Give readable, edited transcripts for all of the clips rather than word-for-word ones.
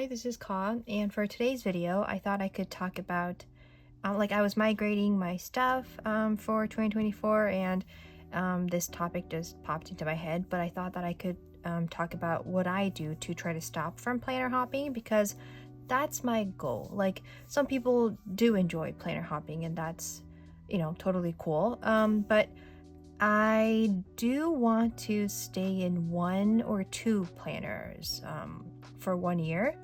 Hi, this is Ka, and for today's video, I thought I could talk about, I was migrating my stuff for 2024, and this topic just popped into my head, but I thought that I could talk about what I do to try to stop from planner hopping, because that's my goal. Like, some people do enjoy planner hopping, and that's, totally cool, but I do want to stay in 1 or 2 planners for 1 year.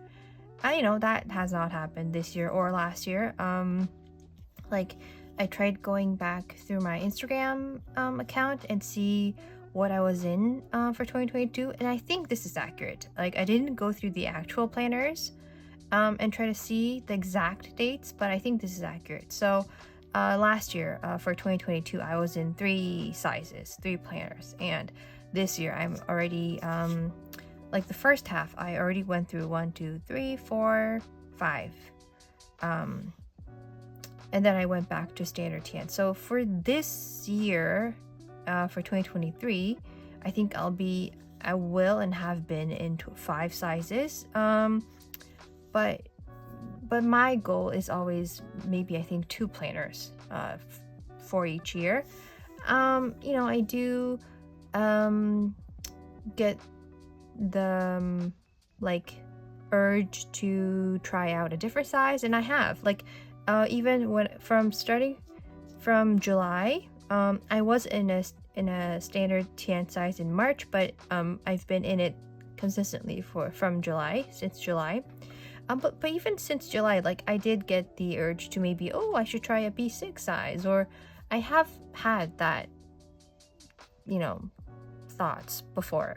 That has not happened this year or last year. I tried going back through my Instagram account and see what I was in for 2022, and I think this is accurate. Like, I didn't go through the actual planners and try to see the exact dates, but I think this is accurate. So last year for 2022, I was in 3 sizes, 3 planners, and this year I'm already like the first half I already went through 1, 2, 3, 4, 5, and then I went back to standard tan. So for this year, for 2023, I think I will and have been into 5 sizes, but my goal is always maybe I think 2 planners for each year. I do get the urge to try out a different size, and I have even when starting from July, I was in a standard tan size in March, but I've been in it consistently from July, since July. But even since July, I did get the urge to maybe, I should try a B6 size, or I have had that, thoughts before.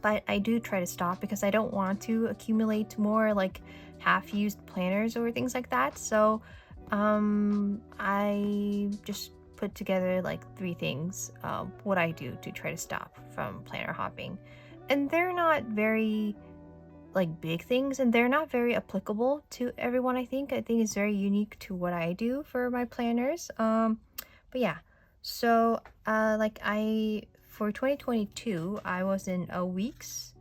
But I do try to stop because I don't want to accumulate more half-used planners or things like that. So I just put together 3 things, what I do to try to stop from planner hopping. And they're not very big things, and they're not very applicable to everyone. I think it's very unique to what I do for my planners. But yeah, so for 2022, I was in a weeks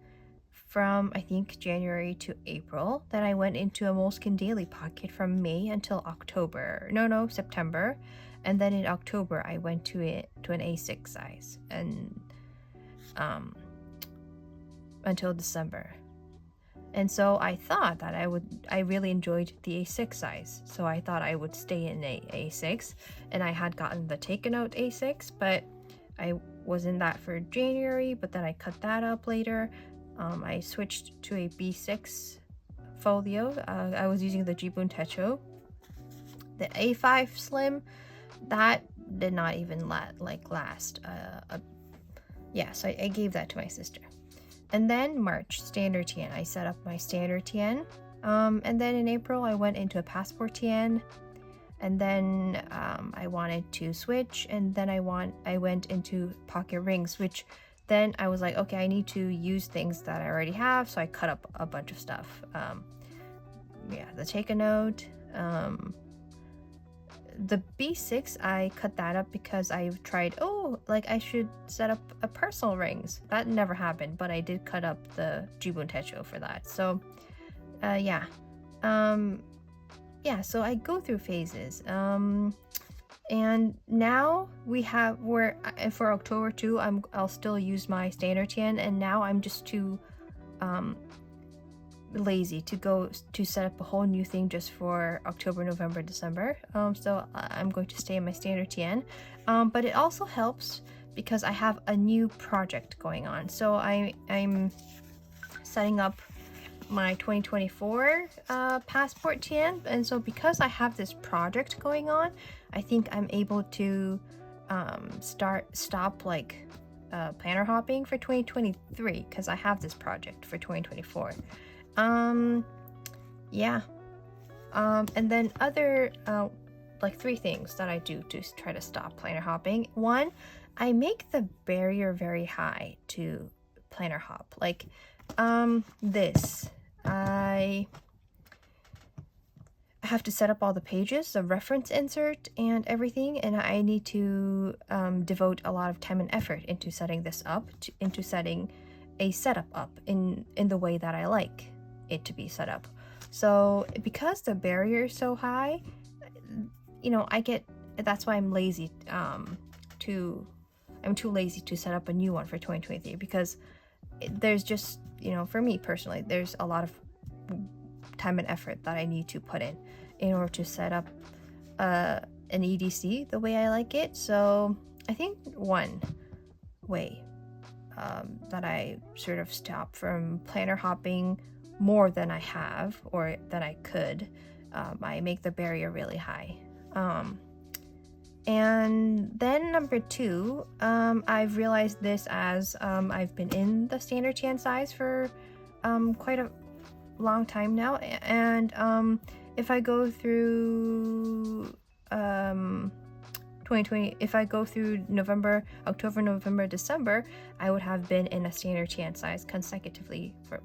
from I think January to April. Then I went into a Moleskine daily pocket from May until October. No, September. And then in October I went to an A6 size, and until December. And so I thought that I really enjoyed the A6 size, so I thought I would stay in A6, and I had gotten the Take a Note A6, but I was in that for January, but then I cut that up later. I switched to a B6 folio. I was using the Jibun Techo. The A5 Slim, that did not even last. So I gave that to my sister. And then March, standard tan. I set up my standard tan. And then in April, I went into a passport tan. And then I wanted to switch. And then I went into pocket rings, which then I was like, okay, I need to use things that I already have. So I cut up a bunch of stuff. The Take a Note. The B6, I cut that up because I've tried, I should set up a personal rings. That never happened, but I did cut up the Jibun Techo for that. So, so I go through phases. And now for October too, I'll still use my standard tan, and now I'm just too lazy to go to set up a whole new thing just for October, November, December. So I'm going to stay in my standard tan, but it also helps because I have a new project going on. So I'm setting up my 2024 passport tan, and so because I have this project going on, I think I'm able to stop planner hopping for 2023 because I have this project for 2024. And then other 3 things that I do to try to stop planner hopping. 1, I make the barrier very high to planner hop. This, I have to set up all the pages, the reference insert and everything, and I need to devote a lot of time and effort into setting this up, into setting a setup up in the way that I like. it to be set up. So because the barrier is so high, you know, that's why I'm lazy I'm too lazy to set up a new one for 2023, because there's just, you know, for me personally, there's a lot of time and effort that I need to put in order to set up an EDC the way I like it. So I think one way that I sort of stop from planner hopping more than I have, or than I could, I make the barrier really high. And then number two, I've realized this as I've been in the standard tan size for quite a long time now, and if I go through 2020, if I go through October, November, December, I would have been in a standard tan size consecutively for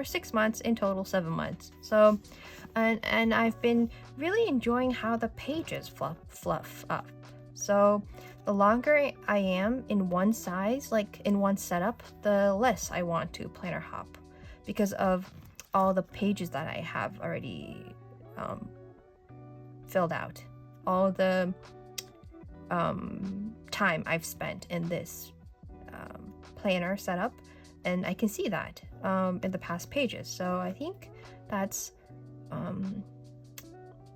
6 months, in total 7 months. So and I've been really enjoying how the pages fluff up. So the longer I am in one size, like in one setup, the less I want to planner hop, because of all the pages that I have already filled out, all the time I've spent in this planner setup, and I can see that in the past pages. So I think that's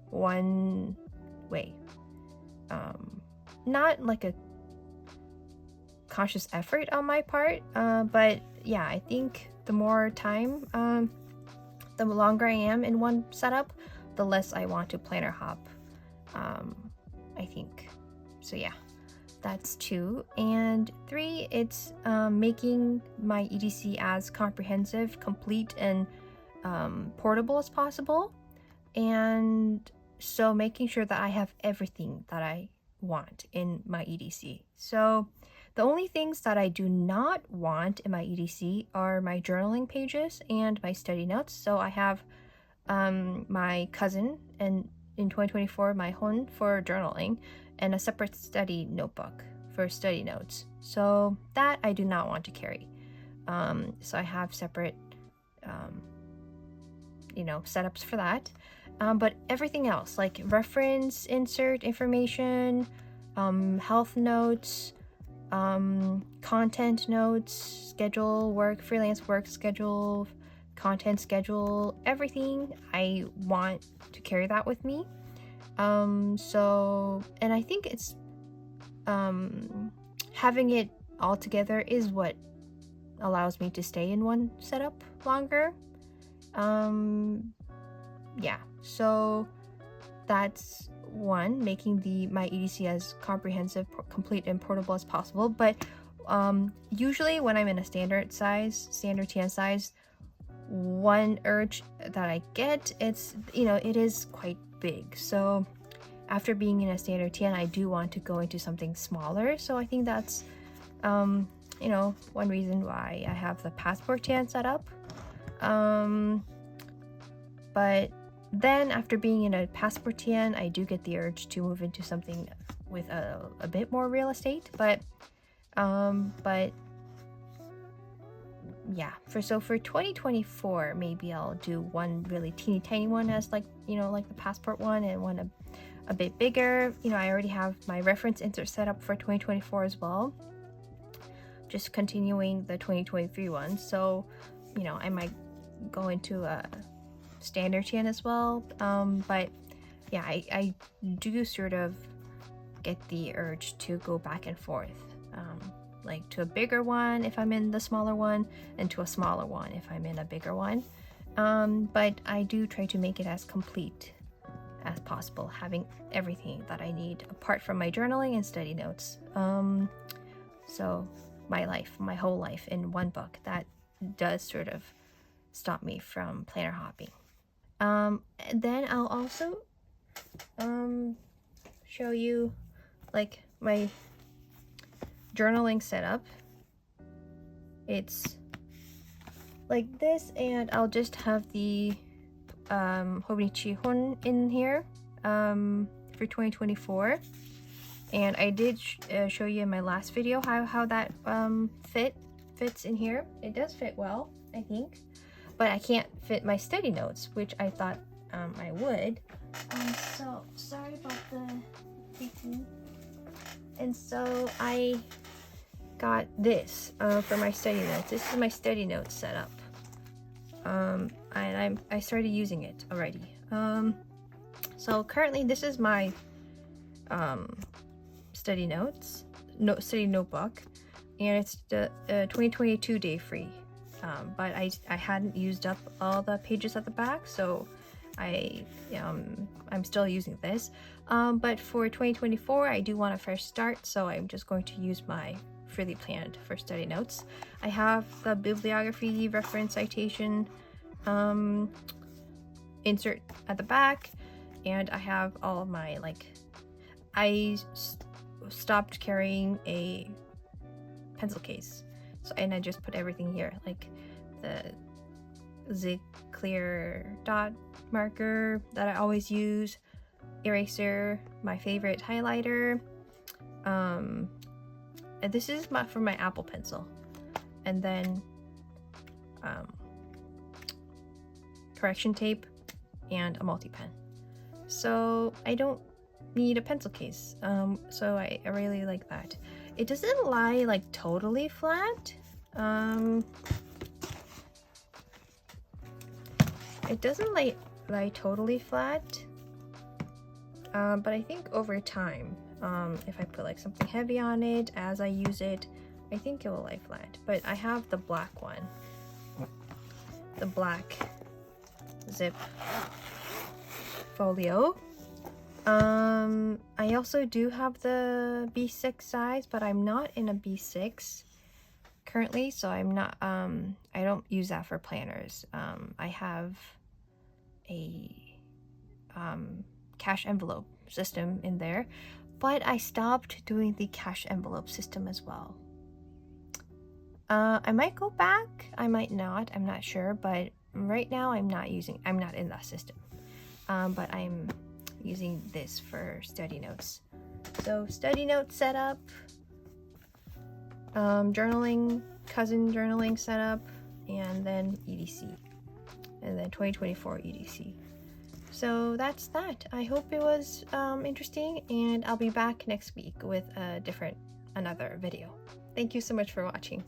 one way. Not like a conscious effort on my part, but yeah, I think the more time, the longer I am in one setup, the less I want to planner hop, I think. So yeah, that's 2. And 3, it's making my EDC as comprehensive, complete, and portable as possible. And so making sure that I have everything that I want in my EDC. So the only things that I do not want in my EDC are my journaling pages and my study notes. So I have my cousin, and in 2024 my Hon for journaling, and a separate study notebook for study notes. So that I do not want to carry. So I have separate setups for that. But everything else, like reference, insert information, health notes, content notes, schedule, work, freelance work schedule, content schedule, everything, I want to carry that with me. So, and I think it's having it all together is what allows me to stay in one setup longer. Yeah, so that's one, making my EDC as comprehensive, complete, and portable as possible. But usually when I'm in a standard tan size, one urge that I get, it is quite big. So after being in a standard tan, I do want to go into something smaller. So I think that's one reason why I have the passport tan set up. But then after being in a passport tan, I do get the urge to move into something with a bit more real estate. But yeah, for 2024, maybe I'll do one really teeny tiny one as like the passport one, and one a bit bigger. I already have my reference insert set up for 2024 as well, just continuing the 2023 one. So I might go into a standard tan as well. But yeah, I do sort of get the urge to go back and forth, like to a bigger one if I'm in the smaller one, and to a smaller one if I'm in a bigger one. But I do try to make it as complete as possible, having everything that I need apart from my journaling and study notes. So my whole life in one book, that does sort of stop me from planner hopping. Then I'll also show you like my journaling setup. It's like this, and I'll just have the Hobonichi Hon in here for 2024. And I did show you in my last video how that fits in here. It does fit well, I think. but I can't fit my study notes, which I thought I would. So sorry about the creaking. And so I got this for my study notes. This is my study notes setup. And I started using it already. So currently this is my study notebook, and it's the 2022 day free. But I hadn't used up all the pages at the back, so I'm still using this. But for 2024, I do want a fresh start, so I'm just going to use my freely planned for study notes. I have the bibliography reference citation insert at the back, and I have all of my, like, I stopped carrying a pencil case, so, and I just put everything here, like the Zig Clear dot marker that I always use, eraser, my favorite highlighter, and this is for my Apple Pencil, and then correction tape and a multi-pen. So I don't need a pencil case, so I really like that. It doesn't lie like totally flat. It doesn't lie totally flat, but I think over time, if I put like something heavy on it as I use it, I think it will lie flat. But I have the black one, the black zip folio. I also do have the B6 size, but I'm not in a B6 currently, so I'm not, I don't use that for planners. I have a cash envelope system in there, but I stopped doing the cash envelope system as well. I might go back, I might not, I'm not sure, but right now I'm not in that system. But I'm using this for study notes. So study note setup, journaling, cousin journaling setup, and then EDC, and then 2024 EDC. So that's that. I hope it was interesting, and I'll be back next week with another video. Thank you so much for watching.